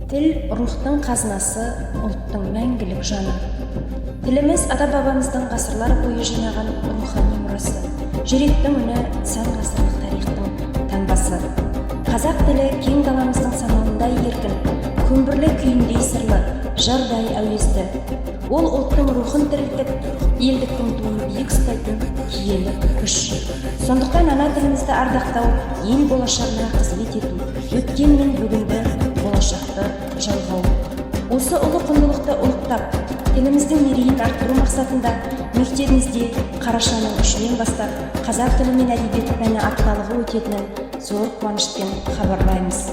Тіл рухтың қазынасы, ұлттың мәңгілік жаны. Тіліміз ата-бабамыздың ғасырлар бойы жинаған рухани мұрасы, жүректің үні, сан ғасырлық тарихтың таңбасы. Қазақ тілі кең даламыздың самалындай еркін, күмбірлі күйіндей сырлы, жырдай әуезді. Ол ұлттың рухын тірілтіп, елдіктің туын биік ұстайтын киелі күш. Сондықтан ана тілімізді ардақтау, ел болашағына қызмет ету, өткен мен бүгінді, болашақты жалғау. Осы ұлы құндылықты ұлықтап, тіліміздің мерейін арттыру мақсатында мектебімізде қарашаның 3-нен бастап қазақ тілі мен әдебиеті пәні апталығы өтетінін зор қуанышпен хабарлаймыз.